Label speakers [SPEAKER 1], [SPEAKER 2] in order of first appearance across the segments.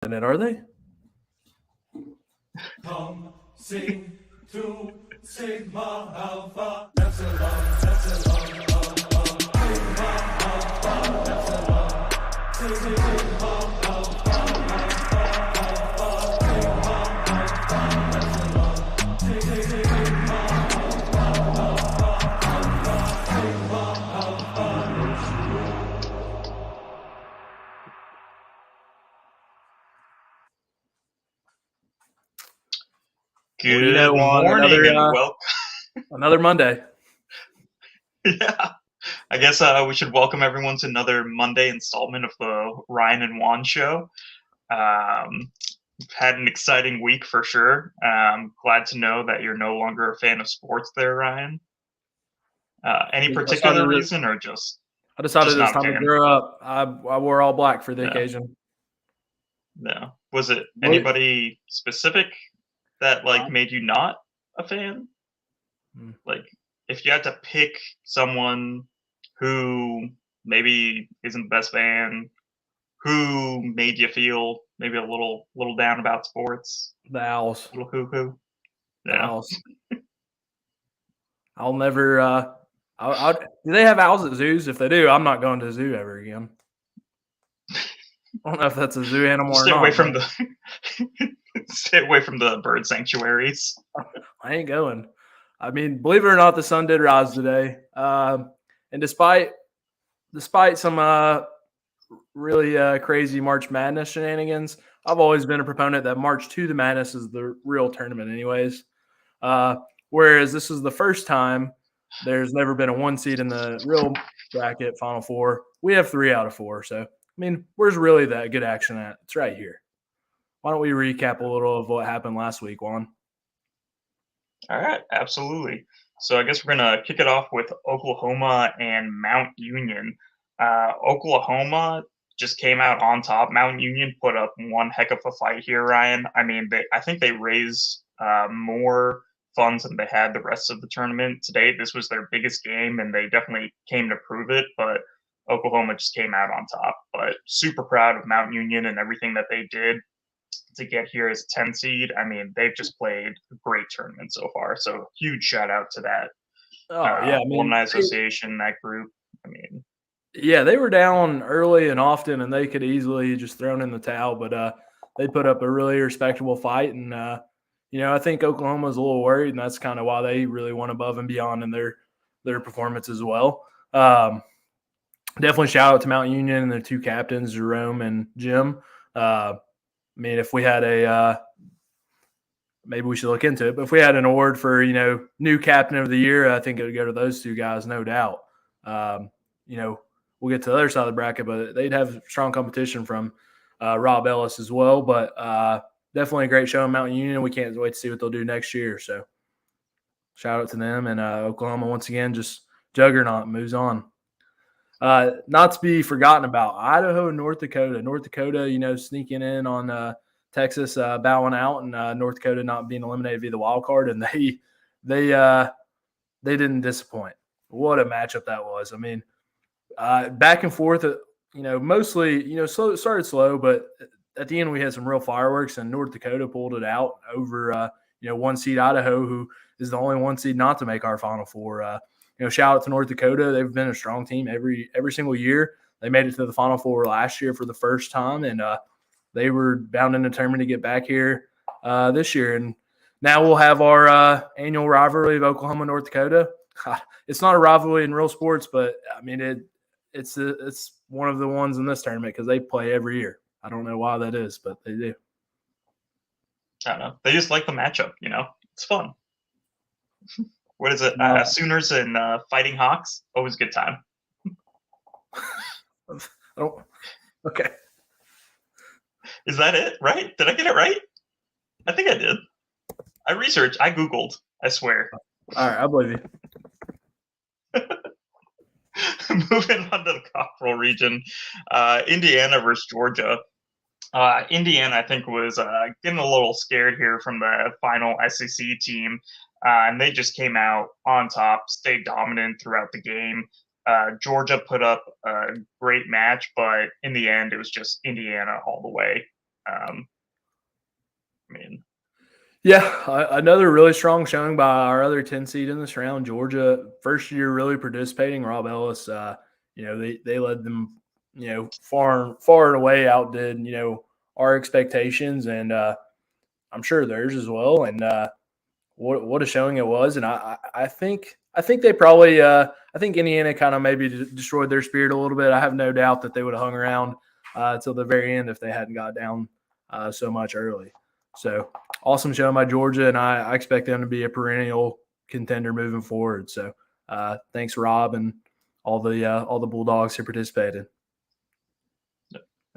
[SPEAKER 1] in it, are they?
[SPEAKER 2] Come sing to Sigma Alpha Epsilon Epsilon Sigma Alpha Epsilon Sigma Alpha Alpha Alpha Sigma Alpha Epsilon Sigma Alpha Alpha Alpha Sigma Alpha.
[SPEAKER 1] What do you know,
[SPEAKER 3] Good
[SPEAKER 1] Juan?
[SPEAKER 3] morning and welcome.
[SPEAKER 1] Another Monday.
[SPEAKER 3] Yeah, I guess we should welcome everyone to another Monday installment of the Ryan and Juan show. We've had an exciting week for sure. Glad to know that you're no longer a fan of sports there, Ryan. Any particular reason or just
[SPEAKER 1] I decided it was
[SPEAKER 3] not a
[SPEAKER 1] time to
[SPEAKER 3] fan?
[SPEAKER 1] grow up. I wore all black for the occasion.
[SPEAKER 3] No. Was it
[SPEAKER 1] What-
[SPEAKER 3] anybody specific that made you not a fan? Like, if you had to pick someone who maybe isn't the best fan, who made you feel maybe a little down about sports,
[SPEAKER 1] The Owls.
[SPEAKER 3] a little hoo-hoo?
[SPEAKER 1] The
[SPEAKER 3] Yeah.
[SPEAKER 1] Owls. I'll never. Do they have owls at zoos? If they do, I'm not going to a zoo ever again. I don't know if that's a zoo animal or
[SPEAKER 3] Stay
[SPEAKER 1] not.
[SPEAKER 3] away from the stay away from the bird sanctuaries.
[SPEAKER 1] I ain't going. I mean, believe it or not, the sun did rise today. And despite some really crazy March Madness shenanigans, I've always been a proponent that March to the Madness is the real tournament anyways. Whereas this is the first time there's never been a one seed in the real bracket Final Four. We have 3 out of 4. So, I mean, where's really that good action at? It's right here. Why don't we recap a little of what happened last week, Juan?
[SPEAKER 3] All right, absolutely. So I guess we're gonna kick it off with Oklahoma and Mount Union. Oklahoma just came out on top. Mount Union put up one heck of a fight here, Ryan. I mean, I think they raised more funds than they had the rest of the tournament to date. This was their biggest game, and they definitely came to prove it. But Oklahoma just came out on top. But super proud of Mount Union and everything that they did to get here as a 10 seed. I mean, they've just played a great tournament so far. So huge shout out to that alumni association, that group. I mean,
[SPEAKER 1] yeah, they were down early and often, and they could easily just thrown in the towel. But they put up a really respectable fight, and I think Oklahoma's a little worried, and that's kind of why they really went above and beyond in their performance as well. Definitely shout out to Mount Union and their 2 captains, Jerome and Jim. I mean, if we had maybe we should look into it, but if we had an award for, new captain of the year, I think it would go to those 2 guys, no doubt. We'll get to the other side of the bracket, but they'd have strong competition from Rob Ellis as well. But definitely a great show in Mount Union. We can't wait to see what they'll do next year. So shout out to them. And Oklahoma, once again, just juggernaut, moves on. Not to be forgotten about, Idaho and North Dakota. North Dakota, sneaking in on Texas, bowing out, and North Dakota not being eliminated via the wild card, and they didn't disappoint. What a matchup that was! I mean, back and forth. Mostly, started slow, but at the end we had some real fireworks, and North Dakota pulled it out over one seed Idaho, who is the only one seed not to make our Final Four. Shout out to North Dakota. They've been a strong team every single year. They made it to the Final Four last year for the first time, and they were bound and determined to get back here this year. And now we'll have our annual rivalry of Oklahoma, North Dakota. It's not a rivalry in real sports, but I mean it's one of the ones in this tournament because they play every year. I don't know why that is, but they do.
[SPEAKER 3] I don't know. They just like the matchup. It's fun. What is it? Sooners and Fighting Hawks. Always a good time.
[SPEAKER 1] Okay.
[SPEAKER 3] Is that it? Right? Did I get it right? I think I did. I researched. I Googled. I swear.
[SPEAKER 1] All right. I believe you.
[SPEAKER 3] Moving on to the Cockrell region. Indiana versus Georgia. Indiana, I think, was getting a little scared here from the final SEC team. And they just came out on top, stayed dominant throughout the game. Georgia put up a great match, but in the end, it was just Indiana all the way. I mean,
[SPEAKER 1] yeah, another really strong showing by our other 10 seed in this round, Georgia. First year really participating. Rob Ellis, they led them, far and away outdid, our expectations, and I'm sure theirs as well. And what a showing it was. And I think they probably I think Indiana kind of maybe destroyed their spirit a little bit. I have no doubt that they would have hung around till the very end if they hadn't got down so much early. So awesome showing by Georgia, and I expect them to be a perennial contender moving forward. So thanks, Rob, and all the Bulldogs who participated.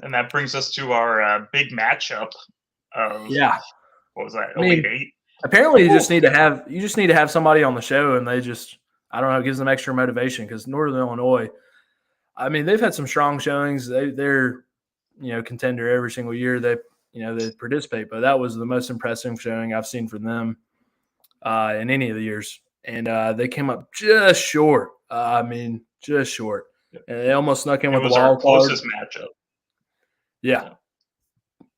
[SPEAKER 3] And that brings us to our big matchup of what was that? Elite Eight.
[SPEAKER 1] Apparently, you just need to have somebody on the show, and they just, I don't know, it gives them extra motivation because Northern Illinois, I mean, they've had some strong showings. They're contender every single year. They participate, but that was the most impressive showing I've seen from them in any of the years, and they came up just short. Just short, and they almost snuck in with the wild card.
[SPEAKER 3] Closest matchup.
[SPEAKER 1] Yeah,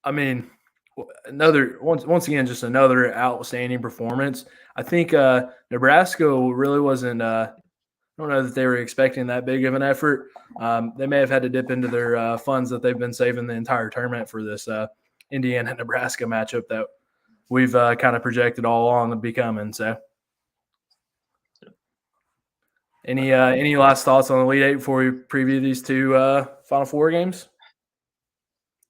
[SPEAKER 1] I mean, once again, just another outstanding performance. I think Nebraska really wasn't. I don't know that they were expecting that big of an effort. They may have had to dip into their funds that they've been saving the entire tournament for this Indiana-Nebraska matchup that we've kind of projected all along to be coming. So, any last thoughts on the Elite Eight before we preview these two Final Four games?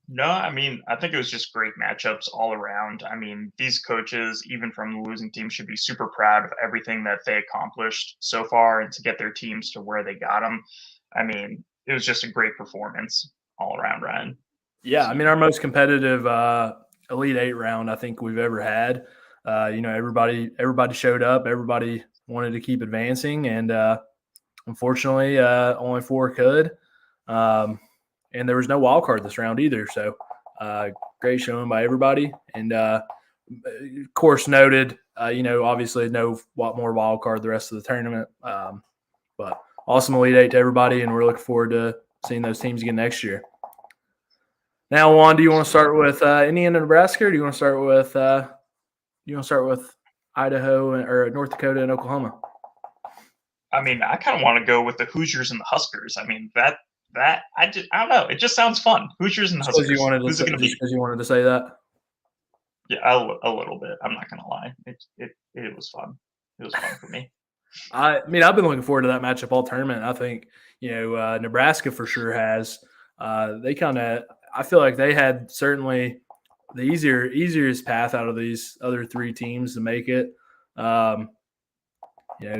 [SPEAKER 3] No, I mean, I think it was just great matchups all around. I mean, these coaches, even from the losing team, should be super proud of everything that they accomplished so far and to get their teams to where they got them. I mean, it was just a great performance all around, Ryan.
[SPEAKER 1] Yeah, I mean, our most competitive Elite Eight round I think we've ever had. Everybody showed up. Everybody wanted to keep advancing, and unfortunately, only 4 could. And there was no wild card this round either. So great showing by everybody. And, of course, noted, obviously no more wild card the rest of the tournament. But awesome Elite Eight to everybody, and we're looking forward to seeing those teams again next year. Now, Juan, do you want to start with Indiana, Nebraska, or do you want to start with Idaho or North Dakota and Oklahoma?
[SPEAKER 3] I mean, I kind of want to go with the Hoosiers and the Huskers. I mean, I don't know. It just sounds fun. Hoosiers and Huskers.
[SPEAKER 1] Who's it going to be? Because you wanted to say that?
[SPEAKER 3] Yeah, a little bit. I'm not going to lie. It was fun. It was fun for me.
[SPEAKER 1] I mean, I've been looking forward to that matchup all tournament. I think Nebraska for sure has. I feel like they had certainly the easiest path out of these other 3 teams to make it.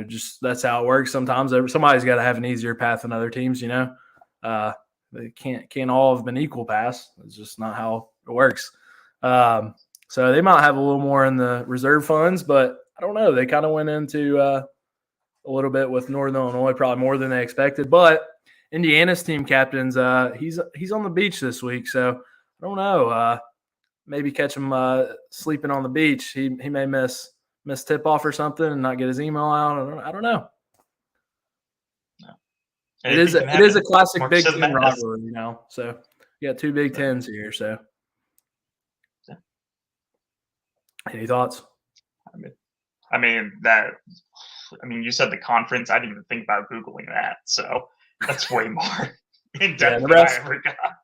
[SPEAKER 1] Just that's how it works. Sometimes somebody's got to have an easier path than other teams. They can't all have been equal paths. It's just not how it works. So they might have a little more in the reserve funds, but I don't know. They kind of went into a little bit with Northern Illinois, probably more than they expected. But Indiana's team captain's he's on the beach this week, so I don't know. Maybe catch him sleeping on the beach. He may miss tip off or something and not get his email out. I don't know.
[SPEAKER 3] No.
[SPEAKER 1] It is a classic Big Ten rivalry, So you got 2 Big Tens here. So, any thoughts?
[SPEAKER 3] I mean, you said the conference. I didn't even think about Googling that. So that's way more in depth than I ever got.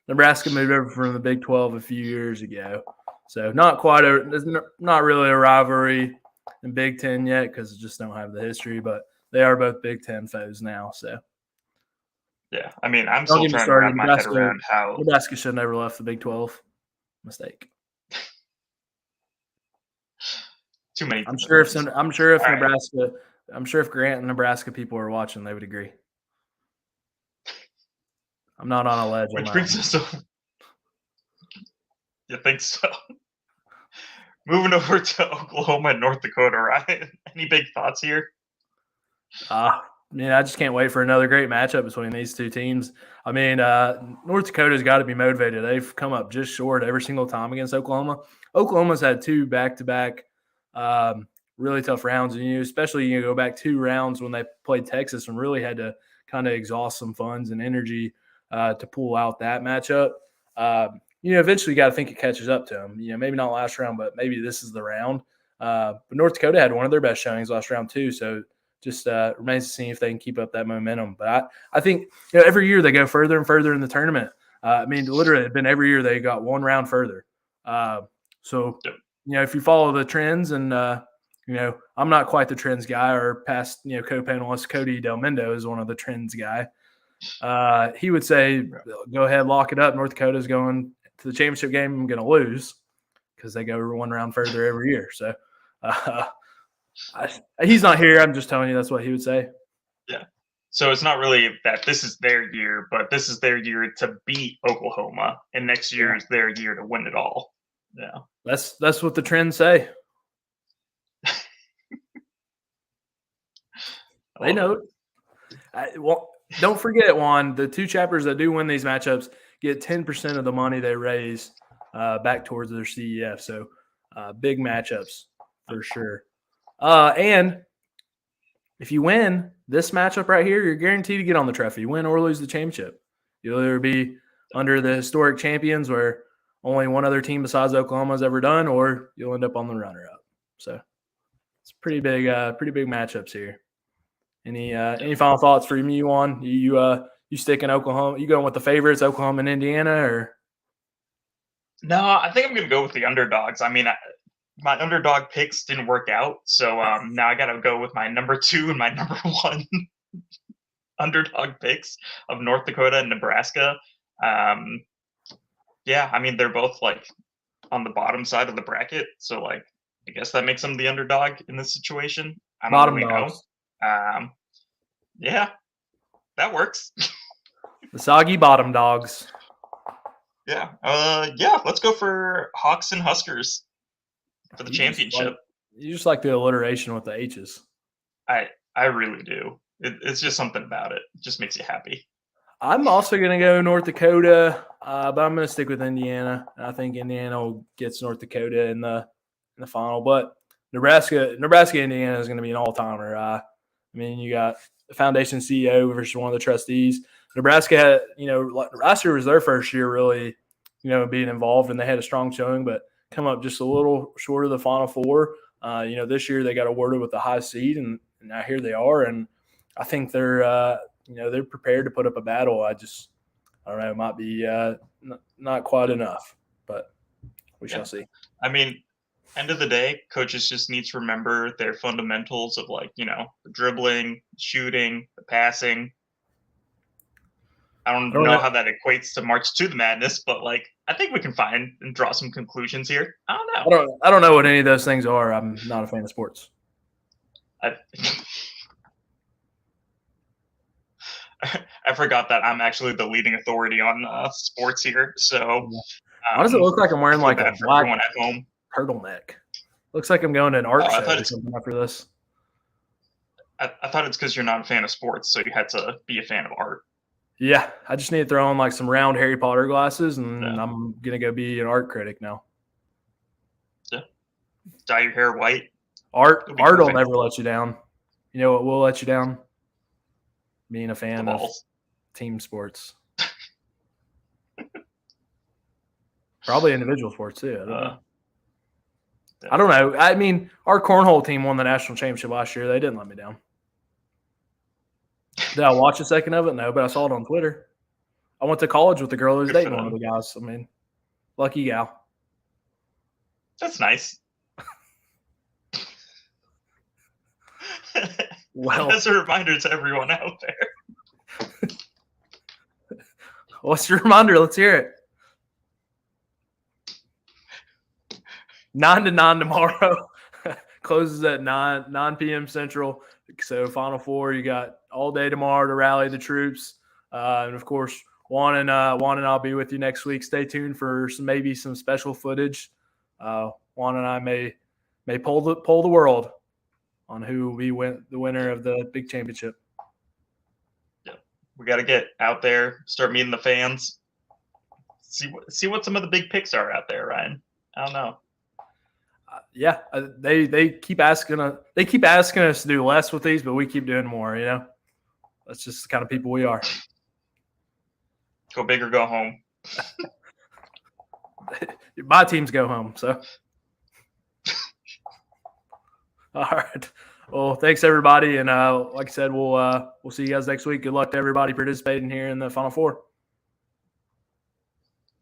[SPEAKER 1] Nebraska moved over from the Big 12 a few years ago. So not really a rivalry in Big Ten yet because it just don't have the history, but they are both Big Ten foes now. So
[SPEAKER 3] yeah, I mean, I'm still trying to wrap my head around how
[SPEAKER 1] Nebraska should have never left the Big 12. Mistake.
[SPEAKER 3] Too many.
[SPEAKER 1] I'm sure if Grant and Nebraska people are watching, they would agree. I'm not on a ledge.
[SPEAKER 3] Which brings us to. You think so? Moving over to Oklahoma and North Dakota, Ryan. Any big thoughts here?
[SPEAKER 1] I just can't wait for another great matchup between these 2 teams. I mean, North Dakota's got to be motivated. They've come up just short every single time against Oklahoma. Oklahoma's had 2 back-to-back really tough rounds, and especially go back 2 rounds when they played Texas and really had to kind of exhaust some funds and energy to pull out that matchup. eventually you got to think it catches up to them. Maybe not last round, but maybe this is the round. But North Dakota had one of their best showings last round too, so just remains to see if they can keep up that momentum. But I think every year they go further and further in the tournament. Literally, it's been every year they got one round further. So if you follow the trends, and I'm not quite the trends guy, or past co-panelist Cody Del Mendo is one of the trends guy. He would say, go ahead, lock it up. North Dakota's going to the championship game. I'm going to lose because they go one round further every year. So he's not here. I'm just telling you that's what he would say.
[SPEAKER 3] Yeah. So it's not really that this is their year, but this is their year to beat Oklahoma, and next year is their year to win it all. Yeah.
[SPEAKER 1] That's what the trends say. They know it. Don't forget, Juan, the two chapters that do win these matchups get 10% of the money they raise back towards their CEF. So big matchups for sure. And if you win this matchup right here, you're guaranteed to get on the trophy. You win or lose the championship. You'll either be under the historic champions where only one other team besides Oklahoma has ever done, or you'll end up on the runner-up. So it's pretty big matchups here. Any final thoughts for you, Juan? You stick in Oklahoma? You going with the favorites, Oklahoma and Indiana, or?
[SPEAKER 3] No, I think I'm going to go with the underdogs. I mean, my underdog picks didn't work out, so now I got to go with my number 2 and my number 1 underdog picks of North Dakota and Nebraska. Yeah, I mean, they're both like on the bottom side of the bracket, so like I guess that makes them the underdog in this situation. I don't really know. Yeah, that works.
[SPEAKER 1] The soggy bottom dogs.
[SPEAKER 3] Yeah. Let's go for Hawks and Huskers for the championship.
[SPEAKER 1] You just like the alliteration with the H's.
[SPEAKER 3] I really do. It's just something about it. It just makes you happy.
[SPEAKER 1] I'm also going to go North Dakota, but I'm going to stick with Indiana. I think Indiana gets North Dakota in the final, but Nebraska, Indiana is going to be an all-timer. I mean, you got the foundation CEO versus one of the trustees. Nebraska had, last year was their first year really, being involved, and they had a strong showing, but come up just a little short of the Final Four. This year they got awarded with the high seed, and now here they are, and I think they're prepared to put up a battle. I don't know, it might be not quite enough, but we shall see.
[SPEAKER 3] I mean, end of the day, coaches just need to remember their fundamentals of the dribbling, shooting, the passing. I don't know how that equates to March to the Madness, but I think we can find and draw some conclusions here. I don't know.
[SPEAKER 1] I don't know what any of those things are. I'm not a fan of sports.
[SPEAKER 3] I forgot that I'm actually the leading authority on sports here. So,
[SPEAKER 1] why does it look like I'm wearing like a black
[SPEAKER 3] everyone at home
[SPEAKER 1] turtleneck? Looks like I'm going to an art show or something after this.
[SPEAKER 3] I thought it's because you're not a fan of sports, so you had to be a fan of art.
[SPEAKER 1] Yeah, I just need to throw on like some round Harry Potter glasses, and I'm gonna go be an art critic now.
[SPEAKER 3] Yeah, dye your hair white.
[SPEAKER 1] Art will never let you down. You know what will let you down? Being a fan of team sports. Probably individual sports too. I don't know. I mean, our cornhole team won the national championship last year. They didn't let me down. Did I watch a second of it? No, but I saw it on Twitter. I went to college with the girl who's dating one of the guys. I mean, lucky gal.
[SPEAKER 3] That's nice.
[SPEAKER 1] Well,
[SPEAKER 3] that's a reminder to everyone out there.
[SPEAKER 1] What's your reminder? Let's hear it. 9 to 9 tomorrow. Closes at 9 p.m. Central. So Final Four, you got all day tomorrow to rally the troops. And of course, Juan and I'll be with you next week. Stay tuned for maybe some special footage. Juan and I may poll the world on who will be the winner of the big championship.
[SPEAKER 3] Yeah, we got to get out there, start meeting the fans, see what some of the big picks are out there, Ryan. I don't know.
[SPEAKER 1] They keep asking us. They keep asking us to do less with these, but we keep doing more. That's just the kind of people we are.
[SPEAKER 3] Go big or go home.
[SPEAKER 1] My teams go home. So, all right. Well, thanks everybody, and like I said, we'll see you guys next week. Good luck to everybody participating here in the Final Four.